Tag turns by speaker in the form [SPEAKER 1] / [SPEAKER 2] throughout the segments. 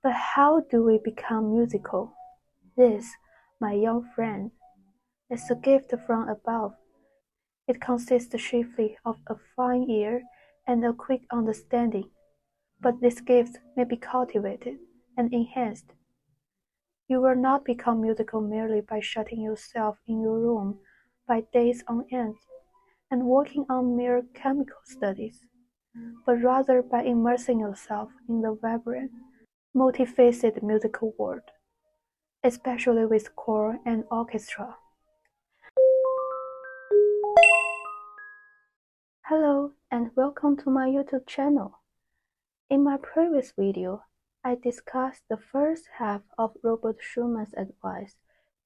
[SPEAKER 1] But how do we become musical? This, my young friend, is a gift from above. It consists chiefly of a fine ear and a quick understanding, but this gift may be cultivated and enhanced. You will not become musical merely by shutting yourself in your room by days on end and working on mere chemical studies, but rather by immersing yourself in the vibrant, multifaceted musical world, especially with choir and orchestra. Hello and welcome to my YouTube channel. In my previous video, I discussed the first half of Robert Schumann's advice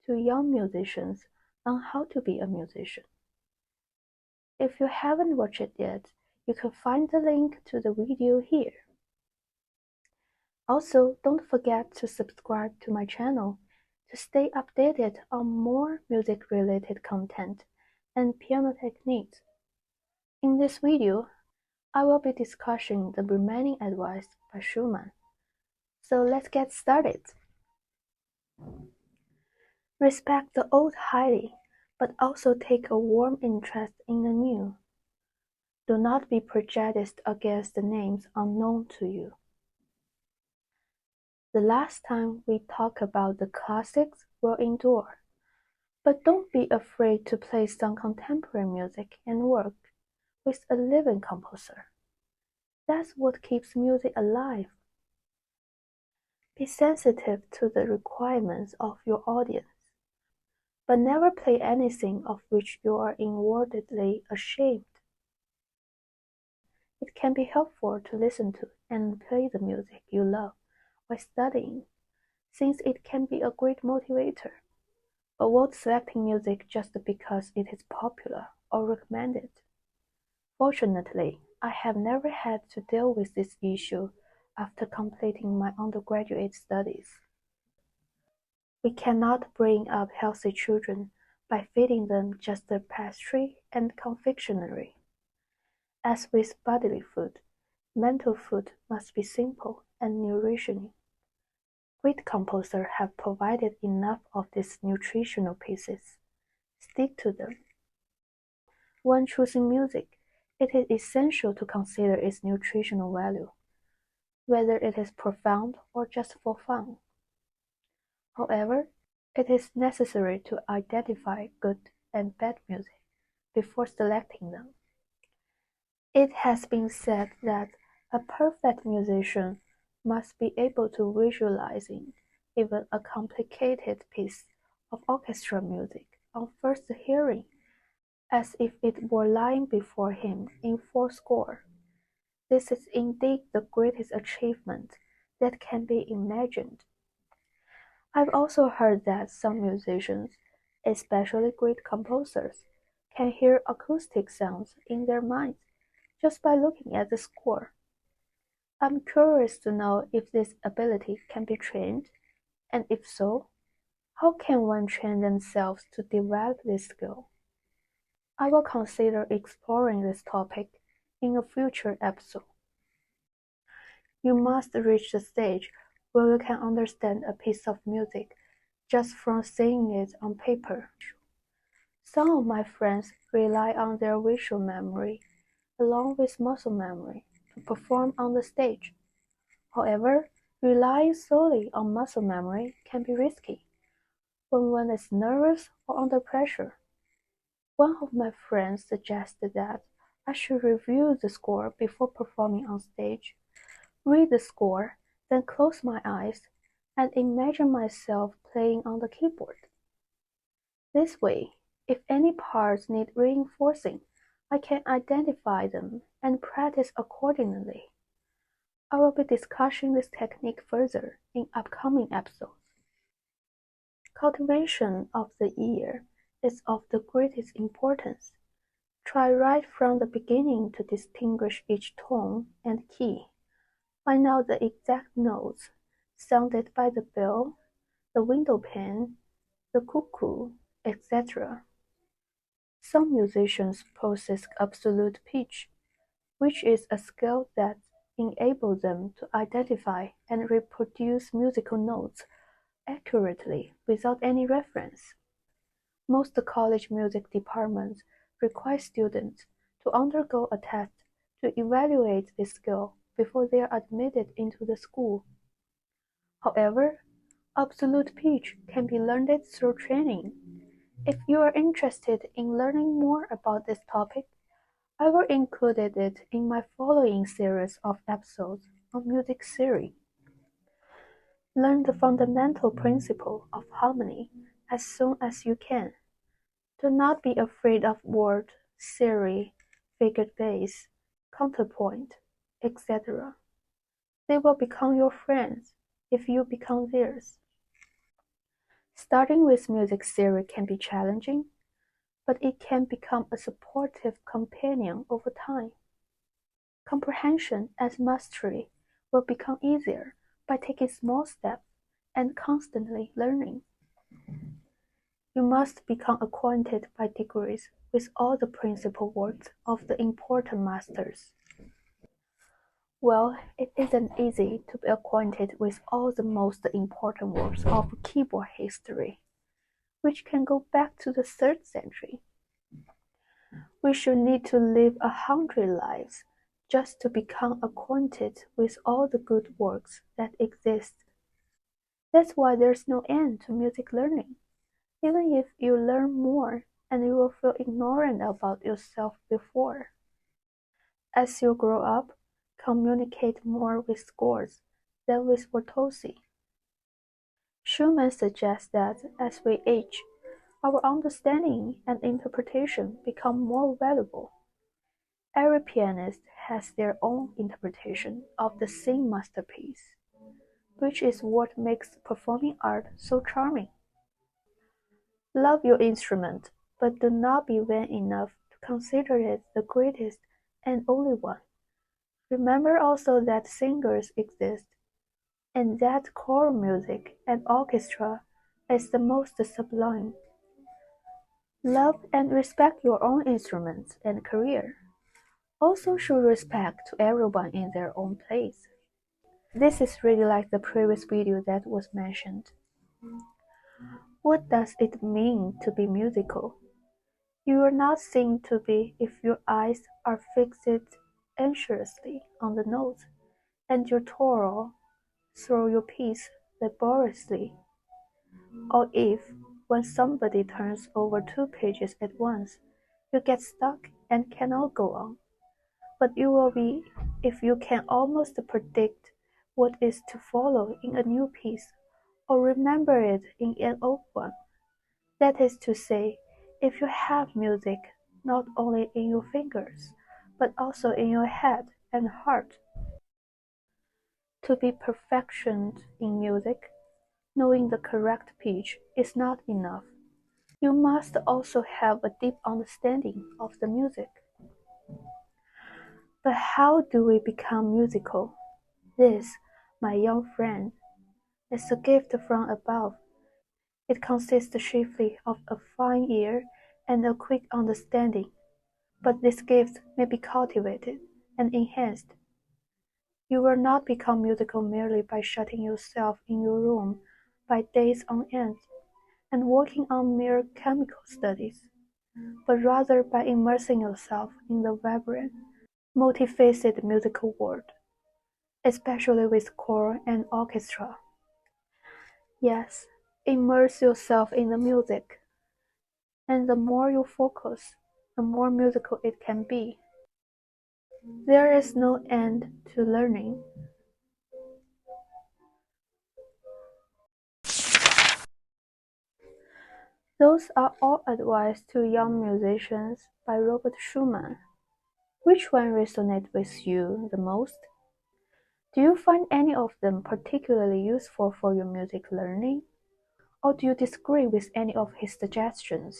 [SPEAKER 1] to young musicians on how to be a musician. If you haven't watched it yet, you can find the link to the video here. Also, don't forget to subscribe to my channel to stay updated on more music-related content and piano techniques. In this video, I will be discussing the remaining advice by Schumann. So let's get started. Respect the old highly, but also take a warm interest in the new. Do not be prejudiced against the names unknown to you. The last time we talked about the classics will endure, but don't be afraid to play some contemporary music and work with a living composer. That's what keeps music alive. Be sensitive to the requirements of your audience, but never play anything of which you are inwardly ashamed. It can be helpful to listen to and play the music you love while studying, since it can be a great motivator. Avoid selecting music just because it is popular or recommended. Fortunately, I have never had to deal with this issue after completing my undergraduate studies. We cannot bring up healthy children by feeding them just the pastry and confectionery. As with bodily food, mental food must be simple and nourishing. Great composers have provided enough of these nutritional pieces. Stick to them. When choosing music, it is essential to consider its nutritional value, whether it is profound or just for fun. However, it is necessary to identify good and bad music before selecting them. It has been said that a perfect musician must be able to visualizing even a complicated piece of orchestral music on first hearing, as if it were lying before him in full score. This is indeed the greatest achievement that can be imagined. I've also heard that some musicians, especially great composers, can hear acoustic sounds in their minds just by looking at the score. I'm curious to know if this ability can be trained, and if so, how can one train themselves to develop this skill? I will consider exploring this topic in a future episode. You must reach the stage where you can understand a piece of music just from seeing it on paper. Some of my friends rely on their visual memory, along with muscle memory, to perform on the stage. However, relying solely on muscle memory can be risky when one is nervous or under pressure. One of my friends suggested that I should review the score before performing on stage, read the score, then close my eyes and imagine myself playing on the keyboard. This way, if any parts need reinforcing, I can identify them and practice accordingly. I will be discussing this technique further in upcoming episodes. Cultivation of the ear is of the greatest importance. Try right from the beginning to distinguish each tone and key. Find out the exact notes sounded by the bell, the windowpane, the cuckoo, etc. Some musicians possess absolute pitch, which is a skill that enable them to identify and reproduce musical notes accurately without any reference. Most college music departments require students to undergo a test to evaluate this skill before they are admitted into the school. However, absolute pitch can be learned through training. If you are interested in learning more about this topic, I will include it in my following series of episodes on music theory. Learn the fundamental principle of harmony as soon as you can. Do not be afraid of word, theory, figured bass, counterpoint, etc. They will become your friends if you become theirs. Starting with music theory can be challenging, but it can become a supportive companion over time. Comprehension and mastery will become easier by taking small steps and constantly learning. You must become acquainted by degrees with all the principal works of the important masters. Well, it isn't easy to be acquainted with all the most important works of keyboard history, which can go back to the 3rd century. We should need to live 100 lives just to become acquainted with all the good works that exist. That's why there's no end to music learning. Even if you learn more and you will feel ignorant about yourself before. As you grow up, communicate more with scores than with virtuosi. Schumann suggests that as we age, our understanding and interpretation become more valuable. Every pianist has their own interpretation of the same masterpiece, which is what makes performing art so charming. Love your instrument, but do not be vain enough to consider it the greatest and only one. Remember also that singers exist, and that choral music and orchestra is the most sublime. Love and respect your own instruments and career. Also show respect to everyone in their own place. This is really like the previous video that was mentioned. What does it mean to be musical? You are not seen to be if your eyes are fixed anxiously on the notes, and you toil through your piece laboriously, or if, when somebody turns over 2 pages at once, you get stuck and cannot go on. But you will be if you can almost predict what is to follow in a new piece, or remember it in an old one. That is to say, if you have music not only in your fingers, but also in your head and heart. To be perfectioned in music, knowing the correct pitch is not enough. You must also have a deep understanding of the music. But how do we become musical? This, my young friend, is a gift from above. It consists chiefly of a fine ear and a quick understanding, but this gift may be cultivated and enhanced. You will not become musical merely by shutting yourself in your room by days on end and working on mere chemical studies, but rather by immersing yourself in the vibrant, multifaceted musical world, especially with choir and orchestra. Yes, immerse yourself in the music, and the more you focus, the more musical it can be. There is no end to learning. Those are all advice to young musicians by Robert Schumann. Which one resonates with you the most? Do you find any of them particularly useful for your music learning? Or do you disagree with any of his suggestions?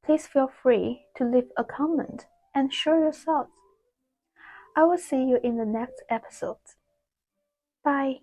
[SPEAKER 1] Please feel free to leave a comment and share your thoughts. I will see you in the next episode. Bye.